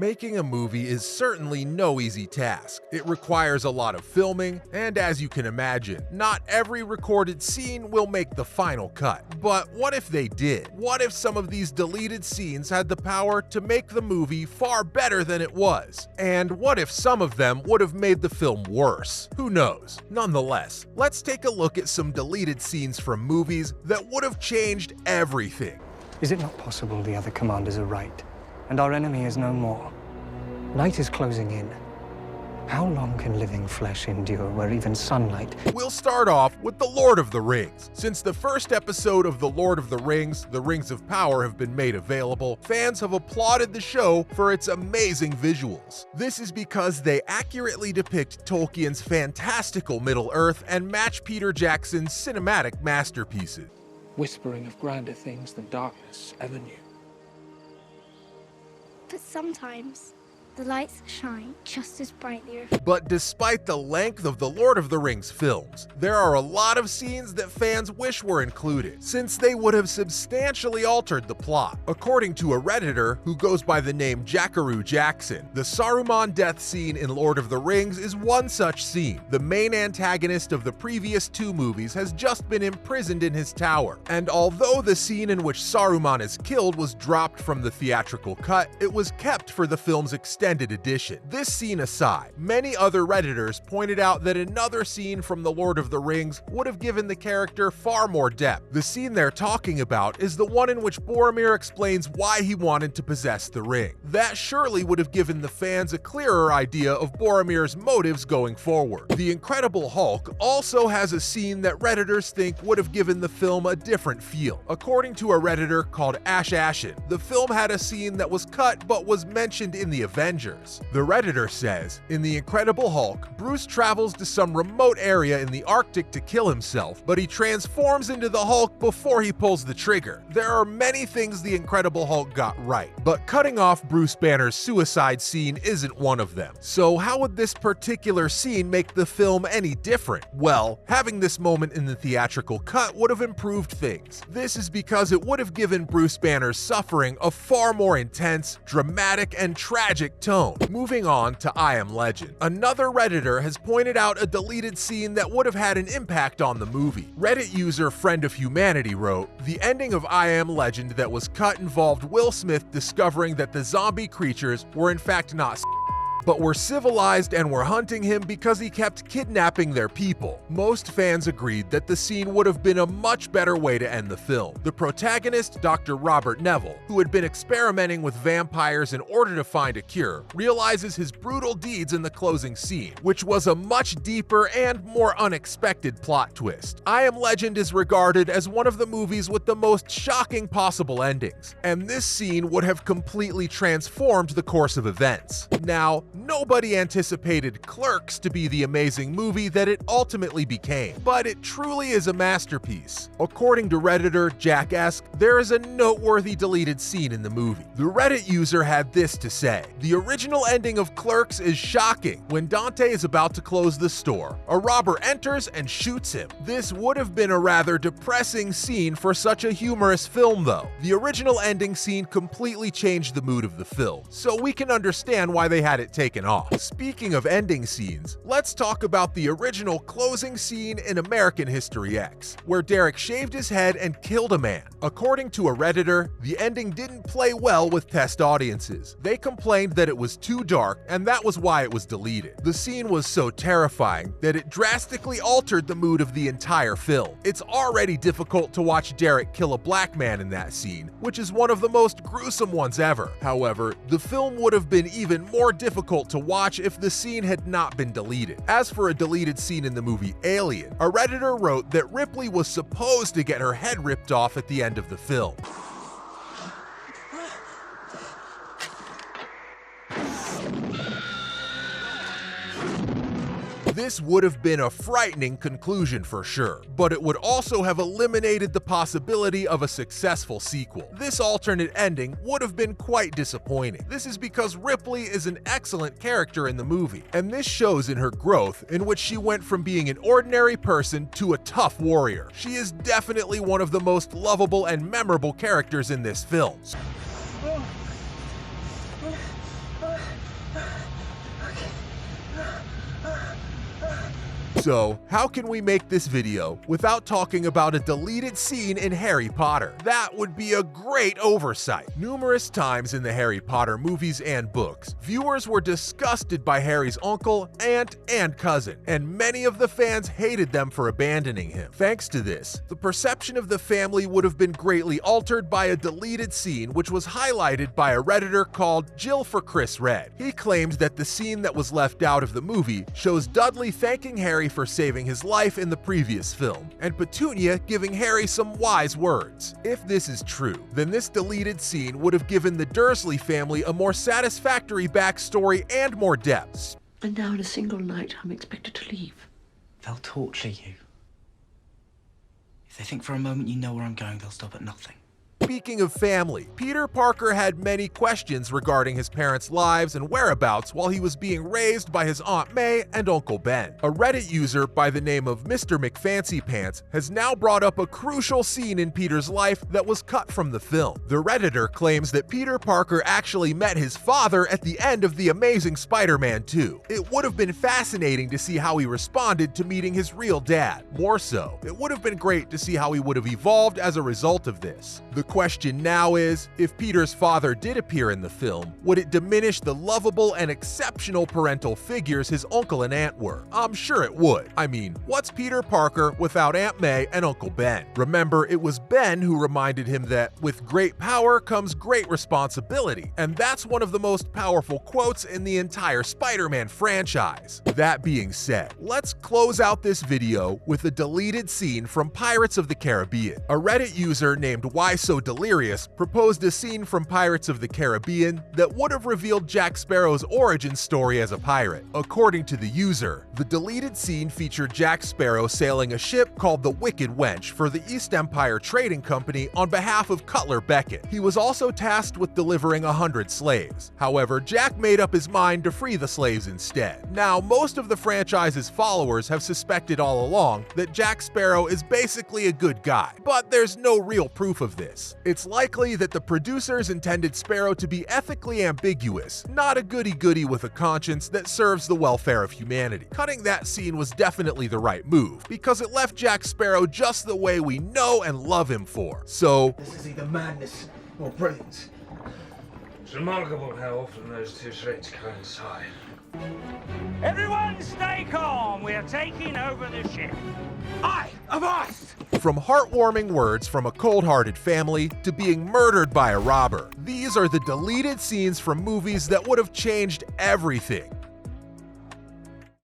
Making a movie is certainly no easy task. It requires a lot of filming, and as you can imagine, not every recorded scene will make the final cut. But what if they did? What if some of these deleted scenes had the power to make the movie far better than it was? And what if some of them would have made the film worse? Who knows? Nonetheless, let's take a look at some deleted scenes from movies that would have changed everything. Is it not possible the other commanders are right, and our enemy is no more? Night is closing in. How long can living flesh endure where even sunlight... We'll start off with The Lord of the Rings. Since the first episode of The Lord of the Rings, The Rings of Power, have been made available, fans have applauded the show for its amazing visuals. This is because they accurately depict Tolkien's fantastical Middle-earth and match Peter Jackson's cinematic masterpieces. Whispering of grander things than darkness ever knew. But sometimes the lights shine just as brightly. But despite the length of the Lord of the Rings films, there are a lot of scenes that fans wish were included, since they would have substantially altered the plot. According to a Redditor who goes by the name Jackaroo Jackson, the Saruman death scene in Lord of the Rings is one such scene. The main antagonist of the previous two movies has just been imprisoned in his tower, and although the scene in which Saruman is killed was dropped from the theatrical cut, it was kept for the film's extended edition. This scene aside, many other Redditors pointed out that another scene from The Lord of the Rings would have given the character far more depth. The scene they're talking about is the one in which Boromir explains why he wanted to possess the ring. That surely would have given the fans a clearer idea of Boromir's motives going forward. The Incredible Hulk also has a scene that Redditors think would have given the film a different feel. According to a Redditor called Ash Ashen, the film had a scene that was cut but was mentioned in the Avengers. The Redditor says, in The Incredible Hulk, Bruce travels to some remote area in the Arctic to kill himself, but he transforms into the Hulk before he pulls the trigger. There are many things the Incredible Hulk got right, but cutting off Bruce Banner's suicide scene isn't one of them. So how would this particular scene make the film any different? Well, having this moment in the theatrical cut would have improved things. This is because it would have given Bruce Banner's suffering a far more intense, dramatic, and tragic tone. Moving on to I Am Legend. Another Redditor has pointed out a deleted scene that would have had an impact on the movie. Reddit user Friend of Humanity wrote, "The ending of I Am Legend that was cut involved Will Smith discovering that the zombie creatures were in fact not but were civilized and were hunting him because he kept kidnapping their people." Most fans agreed that the scene would have been a much better way to end the film. The protagonist, Dr. Robert Neville, who had been experimenting with vampires in order to find a cure, realizes his brutal deeds in the closing scene, which was a much deeper and more unexpected plot twist. I Am Legend is regarded as one of the movies with the most shocking possible endings, and this scene would have completely transformed the course of events. Now, nobody anticipated Clerks to be the amazing movie that it ultimately became, but it truly is a masterpiece. According to Redditor Jack-esque, there is a noteworthy deleted scene in the movie. The Reddit user had this to say: "The original ending of Clerks is shocking. When Dante is about to close the store, a robber enters and shoots him. This would have been a rather depressing scene for such a humorous film though. The original ending scene completely changed the mood of the film, so we can understand why they had it taken off." Speaking of ending scenes, let's talk about the original closing scene in American History X, where Derek shaved his head and killed a man. According to a Redditor, the ending didn't play well with test audiences. They complained that it was too dark, and that was why it was deleted. The scene was so terrifying that it drastically altered the mood of the entire film. It's already difficult to watch Derek kill a black man in that scene, which is one of the most gruesome ones ever. However, the film would have been even more difficult to watch if the scene had not been deleted. As for a deleted scene in the movie Alien, a Redditor wrote that Ripley was supposed to get her head ripped off at the end of the film. This would have been a frightening conclusion for sure, but it would also have eliminated the possibility of a successful sequel. This alternate ending would have been quite disappointing. This is because Ripley is an excellent character in the movie, and this shows in her growth, in which she went from being an ordinary person to a tough warrior. She is definitely one of the most lovable and memorable characters in this film. So, how can we make this video without talking about a deleted scene in Harry Potter? That would be a great oversight. Numerous times in the Harry Potter movies and books, viewers were disgusted by Harry's uncle, aunt, and cousin, and many of the fans hated them for abandoning him. Thanks to this, the perception of the family would have been greatly altered by a deleted scene which was highlighted by a Redditor called Jill for Chris Red. He claimed that the scene that was left out of the movie shows Dudley thanking Harry for saving his life in the previous film, and Petunia giving Harry some wise words. If this is true, then this deleted scene would have given the Dursley family a more satisfactory backstory and more depth. And now in a single night, I'm expected to leave. They'll torture you. If they think for a moment you know where I'm going, they'll stop at nothing. Speaking of family, Peter Parker had many questions regarding his parents' lives and whereabouts while he was being raised by his Aunt May and Uncle Ben. A Reddit user by the name of Mr. McFancyPants has now brought up a crucial scene in Peter's life that was cut from the film. The Redditor claims that Peter Parker actually met his father at the end of The Amazing Spider-Man 2. It would have been fascinating to see how he responded to meeting his real dad. More so, it would have been great to see how he would have evolved as a result of this. The question now is, if Peter's father did appear in the film, would it diminish the lovable and exceptional parental figures his uncle and aunt were? I'm sure it would. I mean, what's Peter Parker without Aunt May and Uncle Ben? Remember, it was Ben who reminded him that with great power comes great responsibility, and that's one of the most powerful quotes in the entire Spider-Man franchise. That being said, let's close out this video with a deleted scene from Pirates of the Caribbean. A Reddit user named Why So Delirious proposed a scene from Pirates of the Caribbean that would have revealed Jack Sparrow's origin story as a pirate. According to the user, the deleted scene featured Jack Sparrow sailing a ship called the Wicked Wench for the East Empire Trading Company on behalf of Cutler Beckett. He was also tasked with delivering 100 slaves. However, Jack made up his mind to free the slaves instead. Now, most of the franchise's followers have suspected all along that Jack Sparrow is basically a good guy, but there's no real proof of this. It's likely that the producers intended Sparrow to be ethically ambiguous, not a goody-goody with a conscience that serves the welfare of humanity. Cutting that scene was definitely the right move, because it left Jack Sparrow just the way we know and love him for. So, this is either madness or brilliance. It's remarkable how often those two traits coincide. Everyone stay calm. We're taking over the ship. I avast! from heartwarming words from a cold-hearted family to being murdered by a robber, these are the deleted scenes from movies that would have changed everything.